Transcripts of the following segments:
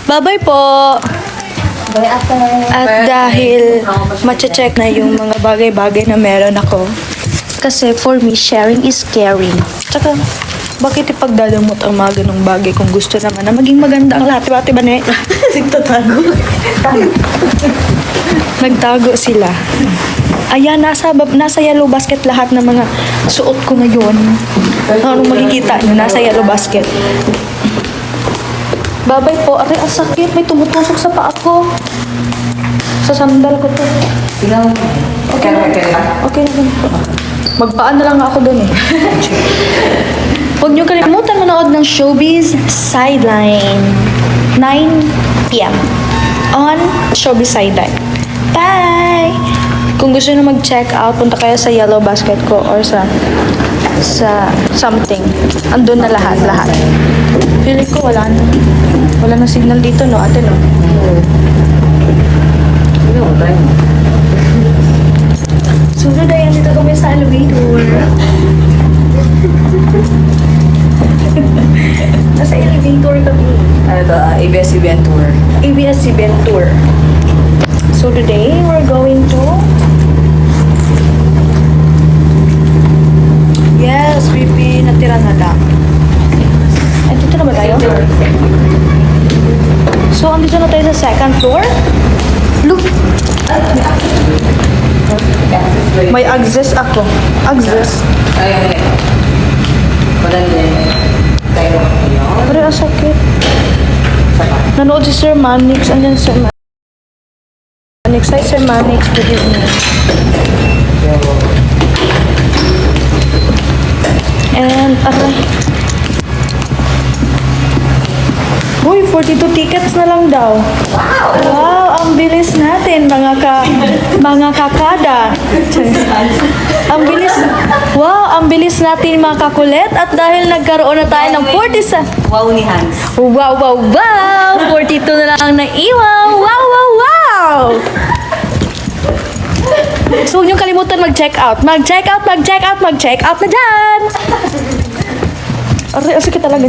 Bye-bye po! At dahil mache-check na yung mga bagay-bagay na meron ako. Kasi for me, sharing is caring. Tsaka, bakit ipagdadamot ang mga ganong bagay kung gusto naman na maging maganda ang lahat? Diba ne? Nagtatago. Nagtago sila. Ayan, nasa yellow basket lahat ng mga suot ko ngayon. Anong makikita nyo? Nasa yellow basket. Babay po. Aray, ang sakit. May tumutusok sa paa ko. Sa sandal ko to. Okay na. Okay na po. Magpaan na lang ako dun eh. Huwag niyo kalimutan manood ng Showbiz Sideline. 9 p.m. on Showbiz Sideline. Bye! Kung gusto nyo mag-check out, punta kayo sa yellow basket ko or sa something. Andun na lahat. Feeling ko wala na. Wala na signal dito, no? Ate, no? Sunod ay, dito kami sa elevator. Nasa elevator kami. ABS-CBN tour. ABS-CBN tour. So today, we're going to... Yes, VP, natira na lang. Ay, dito na ba tayo? So, andito na tayo sa second floor. Look! May access ako. Access. Ayun. Maganda yun. Tayo. Pero ang sakit. Nanood si Sir Manix. Andyan Sir Manix. Hi, Sir Manix. Good evening. And, uy, 42 tickets na lang daw. Wow, ang bilis natin, mga kakada. Ang bilis, wow, ang bilis natin mga kakulit. At dahil nagkaroon na tayo ng 40 sa... Wow ni Hans. Wow, wow, wow! 42 na lang ang naiwan. Wow, wow, wow! So, huwag niyong kalimutan mag-check out. Mag-check out na dyan! Aray, asik talaga.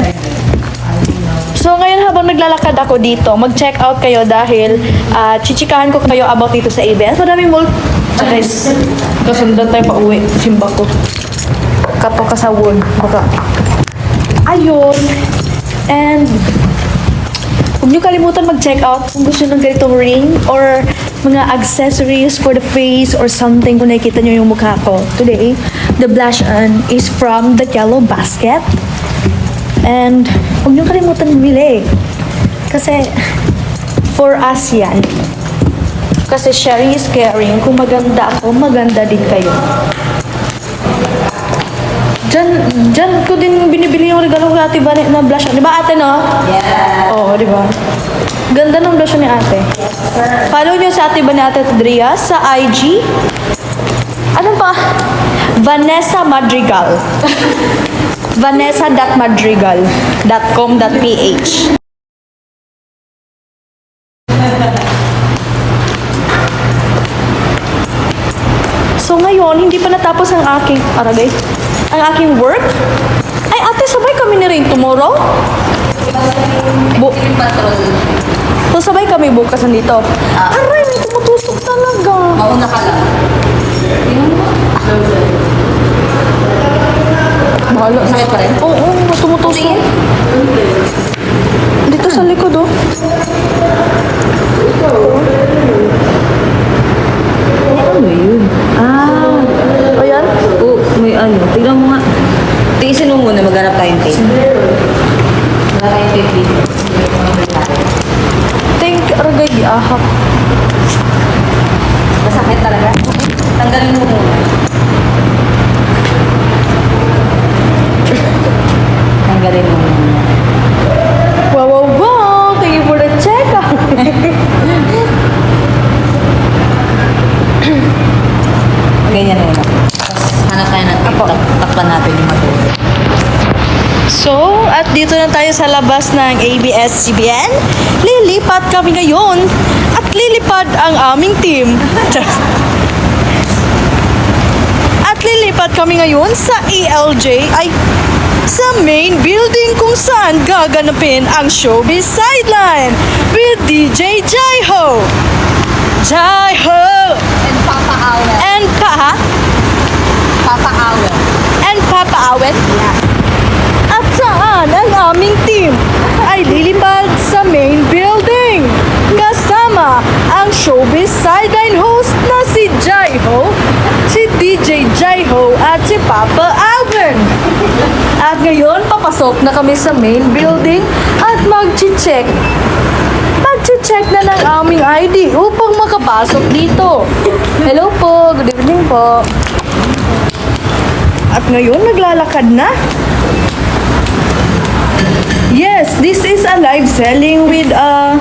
So, ngayon habang naglalakad ako dito, mag-check out kayo dahil chichikahan ko kayo about dito sa ABS. Maraming mall. Guys, kasundan tayo pa uwi. Simba ko. Kato ka sa wood. Baka. Ayun. And, huwag niyo kalimutan mag-check out kung gusto ng ganitong ring or mga accessories for the face or something kung nakikita niyo yung mukha ko. Today, the blush on is from the yellow basket. And, huwag niyo kalimutan bumili. Kasi, for us yan. Kasi sharing is caring. Kung maganda ako, maganda din kayo. Diyan ko din binibili yung regalo ko Ate Banet na blush on. Di ba ate, no? Yeah. Oo, di ba? Ganda ng blush on ni ate. Follow niyo sa Ate Banet Adria sa IG. Ano pa? Vanessa Madrigal. Vanessa.madrigal.com.ph. So ngayon, hindi pa natapos ang aking work. Ay, ate, sabay kami ni Rain tomorrow? Yung patrol. So sabay kami bukas nandito. Aray, may tumutusok talaga. Mauna ka lang. Bahala. Sakit pa rin? Oo, tumutusok. Dito sa likod, oh. Ano yun? O yan? Oo, may ano. Tignan mo nga. Tiisin mo muna, maghanap tayong tape. Maghanap tayong tape dito. Think, aragay, ahap. Masakit talaga. Tanggalin mo muna. Tanggalin mo muna. Wow, wow, wow! Thank you for the check-up. Ganyan muna. Tapos hanap tayo ng tape. Takpan natin yung matulog. So, at dito na tayo sa labas ng ABS-CBN. Lilipat kami ngayon at lilipad ang aming team. At At lilipat kami ngayon sa ELJ ay sa main building kung saan gaganapin ang Showbiz Sideline with DJ Jaiho. Jaiho! And Papa Awet. And Papa Awet. And Papa Awet. At saan ang aming team ay lilipad sa main building kasama ang Showbiz Sideline host na si Jaiho, si DJ Jaiho at si Papa Alvin. At ngayon, papasok na kami sa main building at mag-check na ng aming ID upang makapasok dito. Hello po, good evening po. At ngayon, naglalakad na. Yes, this is a live selling with a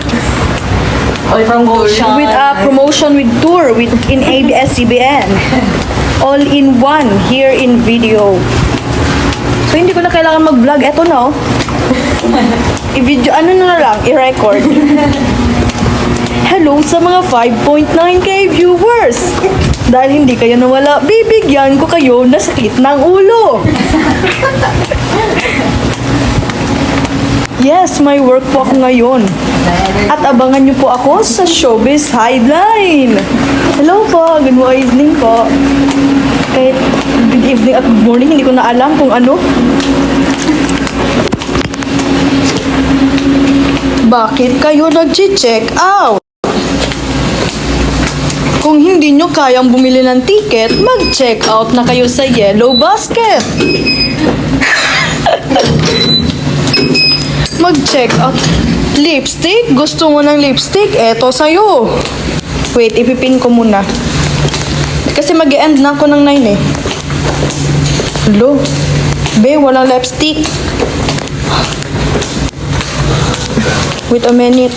Promotion. promotion with tour in ABS-CBN. All in one here in video. So hindi ko na kailangan mag-vlog. Eto na oh. I-video, ano na lang, i-record. Hello sa mga 5.9k viewers. Dahil hindi kayo nawala, bibigyan ko kayo na sakit ng ulo. Yes, may work po ako ngayon. At abangan niyo po ako sa Showbiz Sideline. Hello po, good evening po. Kahit good evening at good morning, hindi ko na alam kung ano. Bakit kayo nag-check out? Kung hindi nyo kayang bumili ng ticket, mag-check out na kayo sa Yellow Basket. Mag-check out. Lipstick? Gusto mo ng lipstick? Eto sa'yo. Wait, ipipin ko muna. Kasi mag-end na ako ng 9 eh. Hello? Be, walang lipstick. Wait a minute.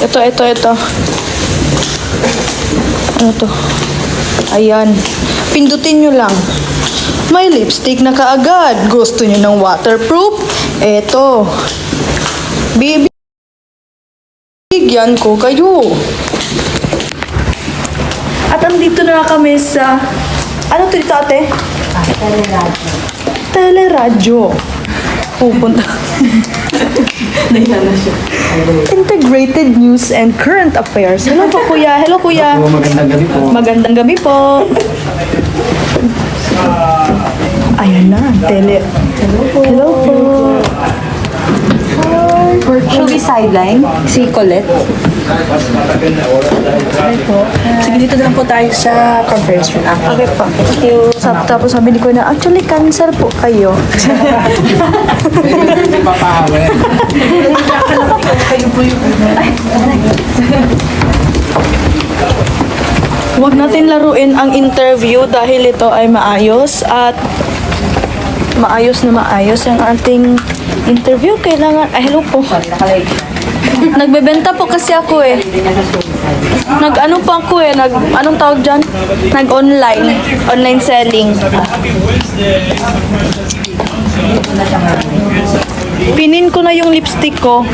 Ito. Ano to? Ayan. Pindutin nyo lang. May lipstick na kaagad. Gusto nyo ng waterproof? Eto. Bibigyan ko kayo. At andito na kami sa... Ano to dito ate? Teleradyo. Pupunta. Integrated News and Current Affairs. Hello po kuya. Hello kuya. Magandang gabi po. Magandang gabi po. Ayan na, tele. Hello po. Showbiz Sideline. Si Colette. Sige, dito na lang po tayo sa conference room. Okay po. Thank you. Tapos sabi ni Kuya na, actually, cancel po kayo. Hindi papahawi. Kayo po yung... Huwag natin laruin ang interview dahil ito ay maayos at maayos yung ating interview. Kailangan... Ay, hello po. Nagbebenta po kasi ako eh. Nag-ano po ako eh. Anong tawag dyan? Nag-online. Online selling. Pinin ko na yung lipstick ko.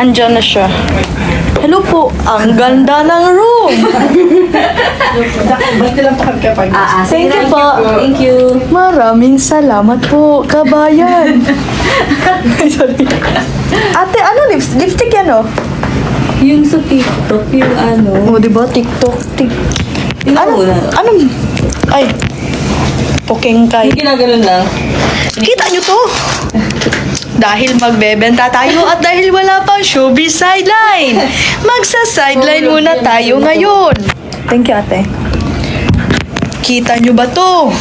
Andyan na siya. Hello po. Ang ganda ng room. Thank you po. Thank you. Maraming salamat po, kabayan. Sorry. Ate, ano lipstick yan oh? Yung sa TikTok, yung ano. Oh, di ba? TikTok. Ano? Ano? Ay. Pokengkay. Yung ginaganon lang. Kita nyo to? Dahil magbebenta tayo at dahil wala pang Showbiz Sideline. Magsa-sideline muna tayo ngayon. Thank you, ate. Kita nyo ba to?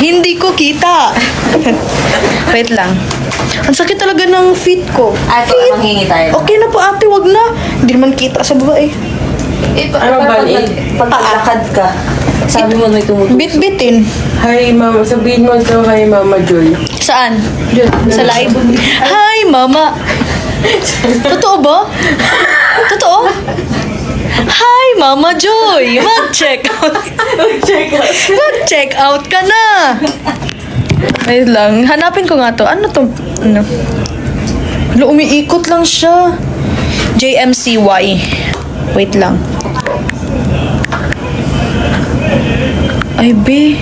Hindi ko kita. Wait lang. Ang sakit talaga ng feet ko. Ito, manghingi tayo. Okay na po ate, wag na. Hindi naman kita sa baba eh. Ito, Ano ba, paglalakad ka, sabi mo may tumutulong. Bit-bitin. Hi, Mama. Sabihin mo ito kay Mama Joy. Saan? Sa live? Hi, mama! Totoo ba? Totoo? Hi, Mama Joy! Mag-check out. Mag-check out ka na! Wait lang. Hanapin ko nga to. Ano to? Ano? Hala, umiikot lang siya. JMCY. Wait lang. Ay, be.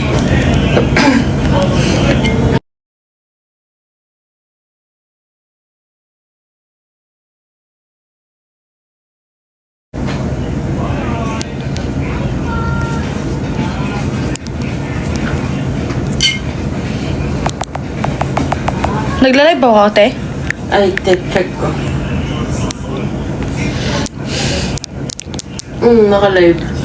Nagla-live ba ako, ate? Ay, check ko. Naka-live.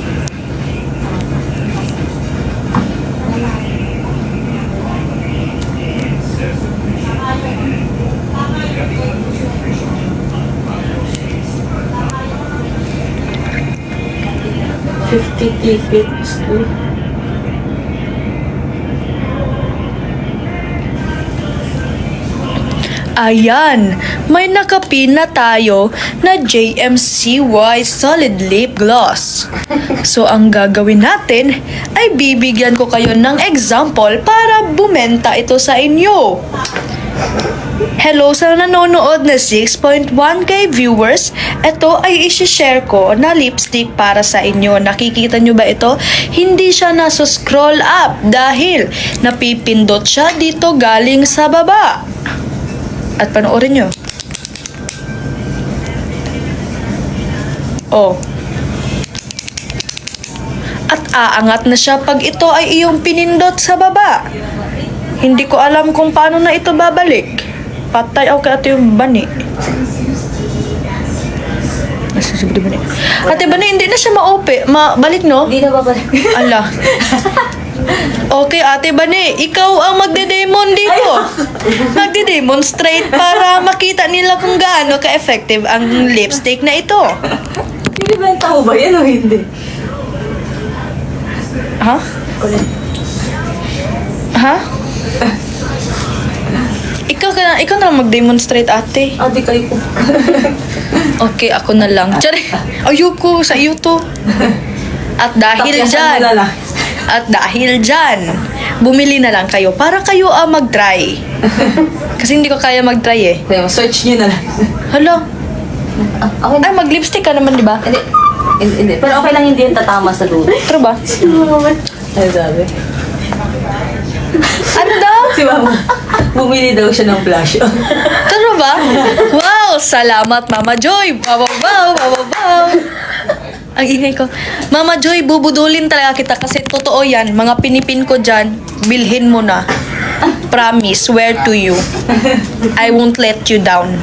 $50 tickets. Ayan, may nakapin na tayo na JMCY Solid Lip Gloss. So, ang gagawin natin ay bibigyan ko kayo ng example para bumenta ito sa inyo. Hello sa nanonood na 6.1k viewers. Ito ay isi-share ko na lipstick para sa inyo. Nakikita nyo ba ito? Hindi siya nasa-scroll up dahil napipindot siya dito galing sa baba. At panoorin nyo. Oh. At aangat na siya pag ito ay iyong pinindot sa baba. Hindi ko alam kung paano na ito babalik. Patay ako kay ate yung bani. Ate bani, hindi na siya mabalik, no? Hindi na babalik. Ala. Okay, ate bani, ikaw ang magde-demon dito. Magde-demonstrate para makita nila kung gaano ka-effective ang lipstick na ito. Binibenta mo ba yan o hindi? Ha? Ha? Ikaw na lang mag-demonstrate, ate. Ate kayo po. Okay, ako na lang. Tsari, ayoko sa iyo to. At dahil Takyasan mo na dyan, lang. bumili na lang kayo para kayo mag-try. Kasi hindi ko kaya mag-try eh. Kaya search nyo na lang. Hala, Okay na. ay mag-lipstick ka naman, di ba? Hindi. Pero okay lang hindi yan tatama sa dulo. True ba? Ano sabi? Ano daw? Si Mama, bumili daw siya ng blush. True ba? Wow! Salamat, Mama Joy! Wow, wow, wow, wow, wow. Ang ingay ko. Mama Joy, bubudulin talaga kita kasi totoo yan. Mga pinipin ko dyan, bilhin mo na. Promise, swear to you. I won't let you down.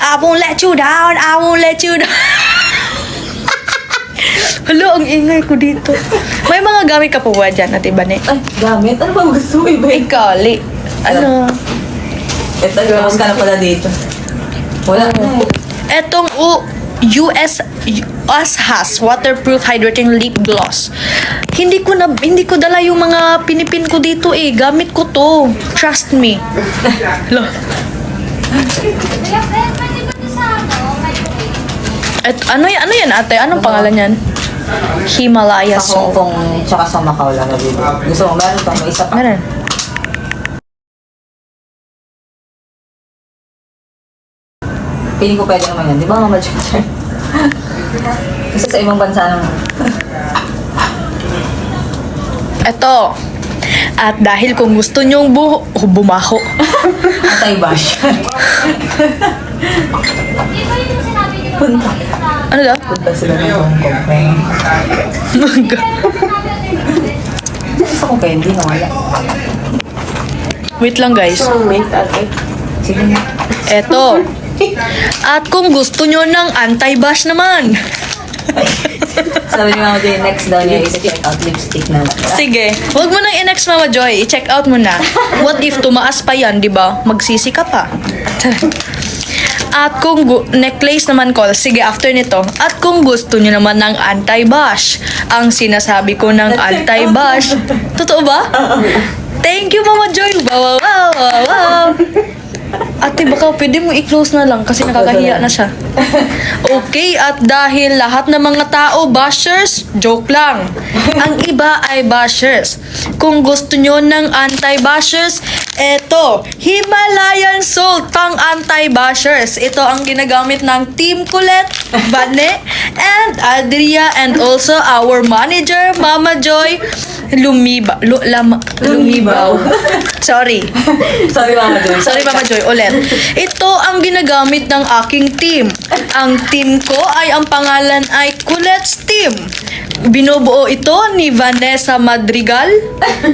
I won't let you down. I won't let you down. Hala, ang ingay ko dito. May mga gamit ka po ba dyan, Ate Bane? Ay, gamit? Ano ba gusto mo iba? Ikali. Ano? Ito, tapos ka na pala dito. Wala. Etong US has waterproof hydrating lip gloss. Hindi ko dala yung mga pinipin ko dito eh. Gamit ko to. Trust me. Hala. Ano yan, ate? Anong pangalan yan? Himalaya Sa Hong Salt. Kong, tsaka sa Macau lang nabili. Gusto mo, meron pa, may isa pa. Meron. Piling ko pwede naman yan. Di ba, Mama Joy? Kasi sa ibang bansa naman. Eto. At dahil kung gusto nyong bumaho. Anti-bash. Punta. Ano daw? Punta sila ng Hong Kong. Gusto ko candy na wala. Wait lang, guys. Mate, ate. Sige na. Eto. At kung gusto nyo ng anti-bash naman. Sabi ni Mama Joy, next daw niya i-check out lipstick na lang. Sige. Huwag mo nang i-next, Mama Joy. I-check out mo na. What if tumaas pa yan, di ba? Magsisi ka pa. At kung necklace naman ko, sige, after nito. At kung gusto nyo naman ng anti-bash, ang sinasabi ko ng anti-bash, totoo ba? Thank you, Mama Joy. Wow, wow, wow, wow, wow. Ate, baka pwede mo i-close na lang kasi nakakahiya na siya. Okay, at dahil lahat ng mga tao bashers, joke lang. Ang iba ay bashers. Kung gusto nyo ng anti-bashers, Eto, Himalayan Salt pang anti-bashers. Ito ang ginagamit ng Team Colette, Vane, and Adria, and also our manager, Mama Joy, Lumibaw. Sorry. Sorry, Mama Joy. Sorry, Mama Joy, ulit. Ito ang ginagamit ng aking team. Ang team ko ay ang pangalan ay Colette's Team. Binubuo ito ni Vanessa Madrigal.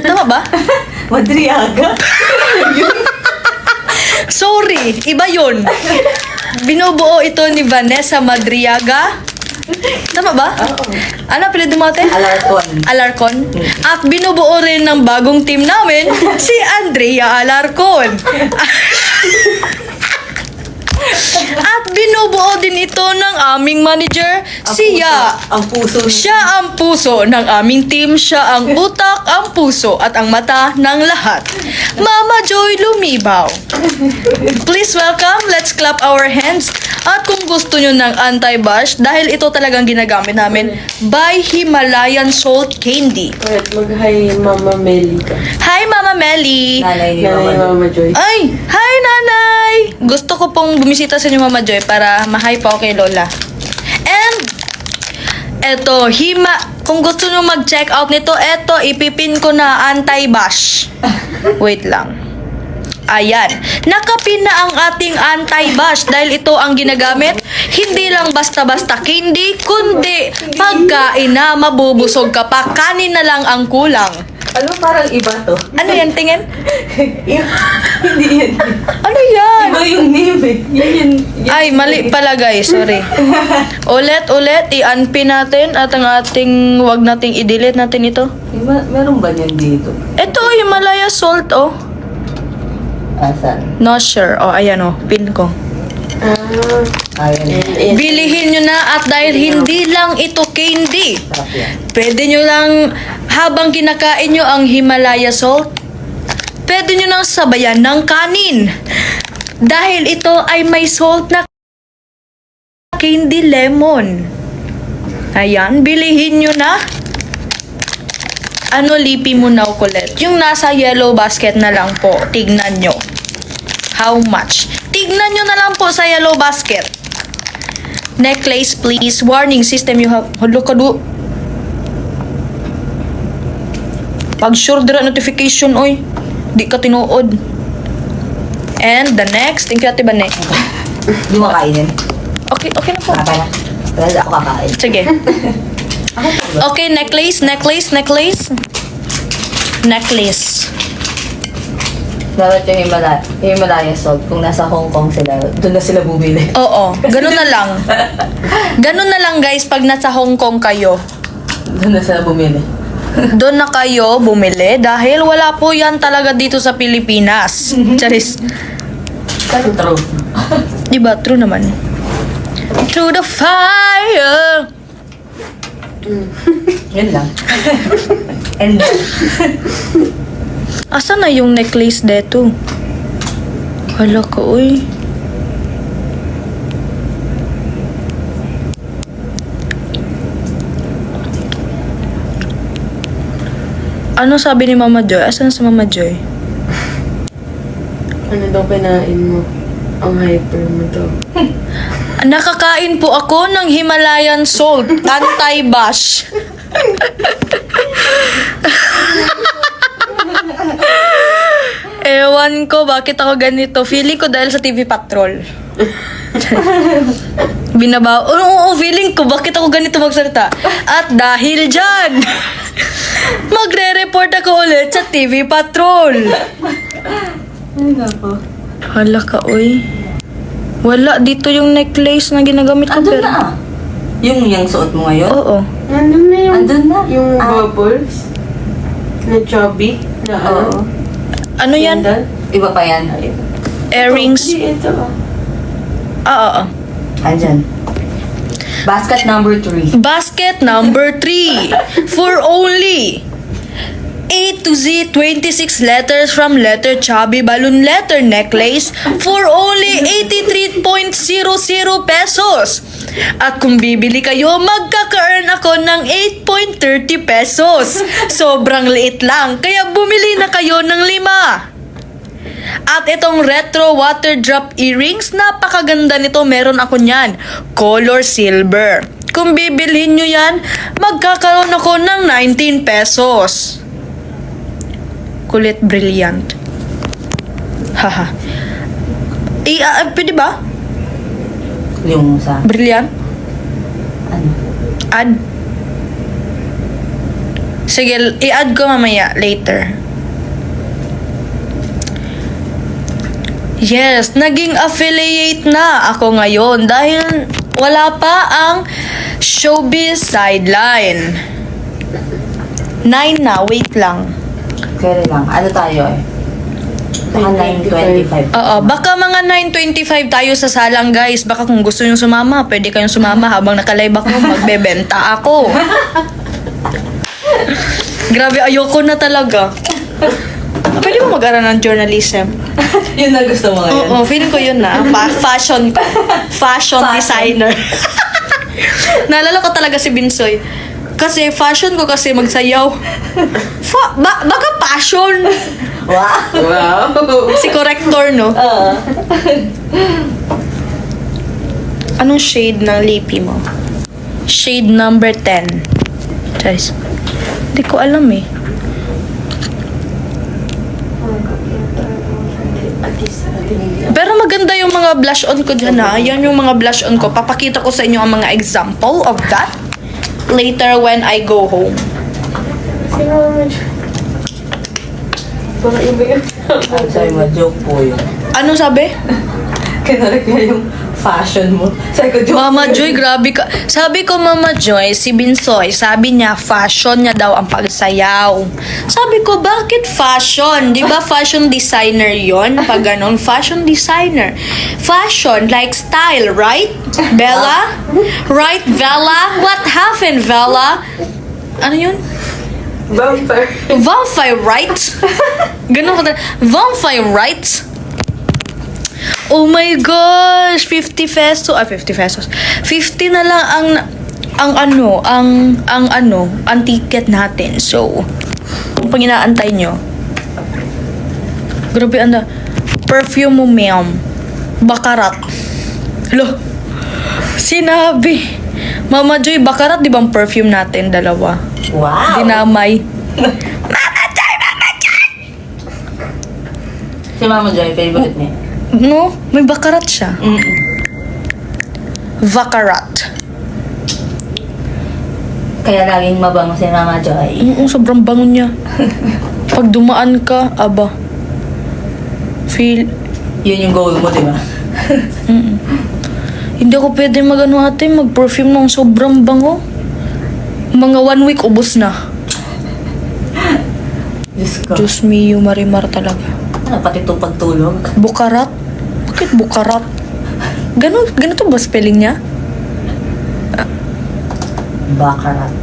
Tama ba? Madriaga. Sorry, iba yun. Binubuo ito ni Vanessa Madriaga. Tama ba? Ano apelido mo ate? Alarcon. Alarcon. At binubuo rin ng bagong team namin, si Andrea Alarcon. At binubuo din ito ng aming manager, si Ya. Ang puso. Siya ang puso ng aming team, siya ang utak, ang puso, at ang mata ng lahat. Mama Joy Lumibaw. Please welcome, let's clap our hands. At kung gusto nyo ng anti-bash, dahil ito talagang ginagamit namin, by Himalayan Salt Candy. Wait, mag-hi Mama Melly ka. Hi Mama Melly! Nanay ni Nanay Mama Joy. Mama Joy. Ay! Hi nanay! Gusto ko pong bumisita sa inyo Mama Joy para ma-hi pa ako kay Lola. And eto, kung gusto nyo mag-check out nito, eto, ipipin ko na anti-bash. Wait lang. Ayan. Nakapin na ang ating anti-bash dahil ito ang ginagamit. Hindi lang basta-basta candy, kundi pagkain na mabubusog ka pa. Kanin na lang ang kulang. Ano, parang iba to? Ano yan, tingin? Hindi yan. Ano yan? Iba yung name eh. Yan. Ay, mali pala guys. Sorry. Ulit, i-unpin natin at ang ating, wag nating i-delete natin ito. Meron ba yan dito? Ito, Himalaya Salt, oh. Asan? Not sure. Oh, ayan, oh. Pin ko. Ayan. Bilihin nyo na at dahil hindi lang ito candy. Sarap yan. Pwede nyo lang, habang kinakain nyo ang Himalaya Salt, pwede nyo nang sabayan ng kanin. Dahil ito ay may salt na candy lemon. Ayan, bilihin nyo na. Ano, lipi mo na, Colette? Yung nasa yellow basket na lang po. Tignan nyo. How much? Tignan nyo na lang po sa yellow basket. Necklace, please. Warning system you have. Hala ka do. Pag sure dira notification, oy. Di ka tinuod. And the next. Thank you, Ate Bane. Di mo kainin. Okay na po. Kaka na. Well, ako kakain. Sige. Okay, necklace. Dapat yung Himalaya Salt, kung nasa Hong Kong sila, doon na sila bumili. Oo, ganun na lang. Ganun na lang guys pag nasa Hong Kong kayo. Doon na sila bumili. Doon na kayo bumili dahil wala po yan talaga dito sa Pilipinas. Charis. Pero true. Diba? True naman. Through the fire. Yun lang. And Asa na yung necklace deto? Hala ka, uy. Ano sabi ni Mama Joy? Asan sa Mama Joy? Ano daw kinain mo? Ang hyper mo daw. Nakakain po ako ng Himalayan Salt. Anti-bash. Ewan ko bakit ako ganito. Feeling ko dahil sa TV Patrol. Binabaw. Oo, feeling ko bakit ako ganito magsalita. At dahil dyan, magre-report ako ulit sa TV Patrol. Ay, nako. Hala ka, uy. Wala, dito yung necklace na ginagamit ko. Andun na. Yung suot mo ngayon? Oo. Nandun na yung... Andun na. Yung bubbles. Na chubby. Na Oo. Ano yan? Ganda. Iba pa yan. Earrings? Hindi, ito. Oo. Andyan. Basket number 3. Basket number 3. For only A to Z 26 letters from letter chubby balloon letter necklace for only 83.00 pesos. At kung bibili kayo, magkaka-earn ako ng 8.30 pesos. Sobrang liit lang, kaya bumili na kayo ng 5. At itong retro water drop earrings, napakaganda nito. Meron ako niyan. Color silver. Kung bibilhin nyo yan, magkakaroon ako ng 19 pesos. Kulit brilliant. Haha. Pwede ba? Yung sa... Brilliant? Ano? Add. Sige, i-add ko mamaya, later. Yes, naging affiliate na ako ngayon dahil wala pa ang showbiz sideline. 9 na, wait lang. Kaya lang. Ano tayo eh? Baka 9:25. Oo, baka mga 9:25 tayo sa salang, guys. Baka kung gusto nyo sumama, pwede kayong sumama habang nakalive ako, magbebenta ako. Grabe, ayoko na talaga. Pwede mo mag-aral ng journalism? Yun na gusto mo ngayon? Oo, feeling ko yun na. Fashion ko. Fashion designer. Naalala ko talaga si Binsoy. Kasi fashion ko kasi magsayaw. Baka passion. Wow! Wow. Si corrector, no? Oo. Anong shade ng lipi mo? Shade number 10. Charis. Hindi ko alam eh. Pero maganda yung mga blush on ko dyan ha. Yan yung mga blush on ko. Papakita ko sa inyo ang mga example of that later when I go home. Parang iba yun. Ang sabi mo, joke po yun. Ano sabi? Kinorek niya yung fashion mo. Sabi ko, joke Mama po yun. Joy, grabe ka. Sabi ko, Mama Joy, si Binsoy, sabi niya, fashion niya daw ang pagsayaw. Sabi ko, bakit fashion? Di ba fashion designer yon? Pag ganon, fashion designer. Fashion, like style, right? Bella? Right, Bella? What happened, Bella? Ano yun? Vampire. Vampire, right? Ganon ko vampire, right? Oh my gosh, 50 pesos. 50 pesos. 50 na lang ang ticket natin. So, kung pang inaantay nyo. Grabe, perfume mo, ma'am. Bakarat. Hello. Sinabi. Mama Joy, Bakarat, di ba ang perfume natin? Dalawa. Wow! Dinamay. Si Mama Joy, favorite niya. No, may Bakarat siya. Bakarat. Kaya laging mabango si Mama Joy. Oo, sobrang bango niya. Pag dumaan ka, aba. Feel. Yun yung goal mo, di ba? Hindi ako pwede mag-perfume ng sobrang bango. Mga 1 week, ubos na. Diyos ko. Diyos mio, marimar talaga. Ano, pati itong pagtulog? Bukarat? Bakit Bukarat? Ganito ba spelling niya? Bakarat.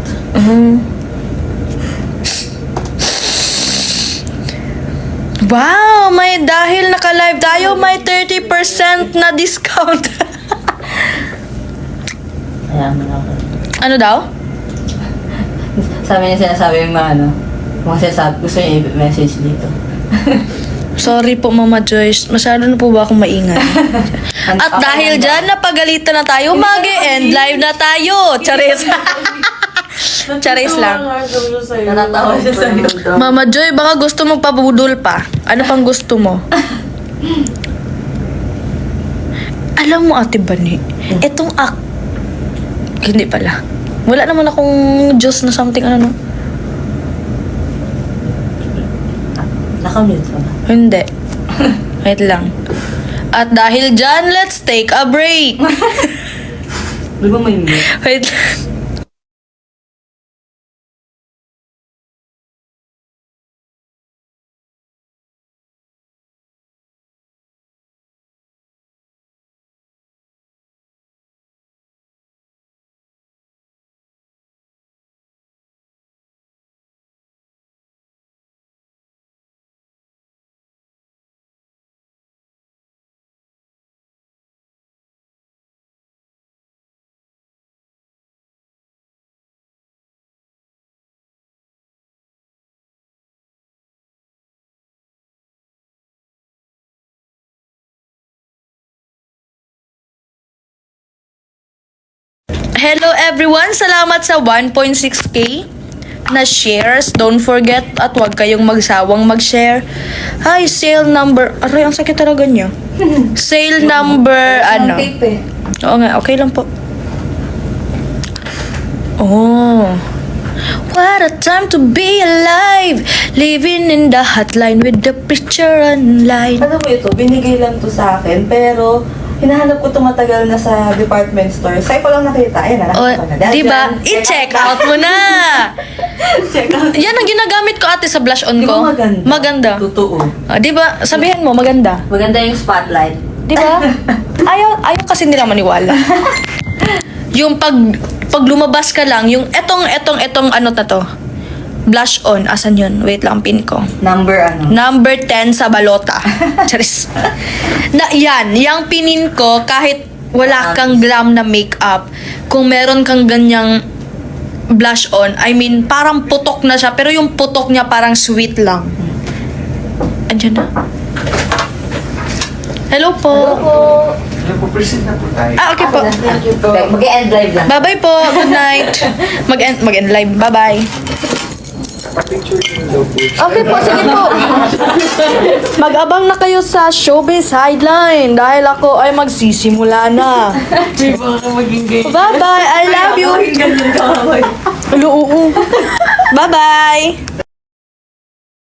Wow! Dahil naka-live tayo, may 30% na discount. Ayan mo na ako. Ano daw? Sabi niya sinasabi yung mga sinasabi, gusto niya i-message dito. Sorry po, Mama Joyce. Masyado na po ba akong maingay? At dahil dyan, napagalitan na tayo, mag-end live na tayo. Charis. Charis lang. Natatawa siya sa'yo. Mama Joy, baka gusto mo pabudol pa. Ano pang gusto mo? Alam mo, Ate Bani, etong hindi pala. Wala naman akong Diyos na something, ano no? Nakamute ka ba? Hindi. Wait lang. At dahil dyan, let's take a break. Di ba may mute? Wait lang. Hello everyone! Salamat sa 1.6k na shares. Don't forget at huwag kayong magsawang mag-share. Hi, sale number... Aray, ang sakit talaga niya. Sale number... ano? Tape eh. Oo nga, okay lang po. Oh. What a time to be alive. Living in the hotline with the picture online. Alam mo ito, binigay lang to sa akin, pero hinahanap ko tumatagal na sa department store. Sa'yo ko lang nakita. Ayan, O, nakita ko na. Dahil diba? dyan, I-check out mo na. check out. Yan ang ginagamit ko ate sa blush on Di ko. ba maganda? Maganda. Totoo. Diba? Sabihin mo, maganda. Maganda yung spotlight. Diba? Ayaw kasi nila maniwala. Yung pag lumabas ka lang, yung etong ano na to. Blush on. Asan yun? Wait lang, pin ko. Number ano? Number 10 sa balota. Charis. Yung pinin ko, kahit wala kang glam na makeup, kung meron kang ganyang blush on, I mean, parang putok na siya, pero yung putok niya parang sweet lang. Andiyan na. Hello po. Nagpo-present na po tayo. Okay po. Thank you po. Mag-end live lang. Bye-bye po. Good night. Mag-end live. Bye-bye. Pa-picture nyo daw po. Okay po, sige po. Mag-abang na kayo sa showbiz sideline dahil ako ay magsisimula na. Di ba ka maging gay? Bye-bye. I love you. Ganyan ka. Hello, oo. Bye-bye.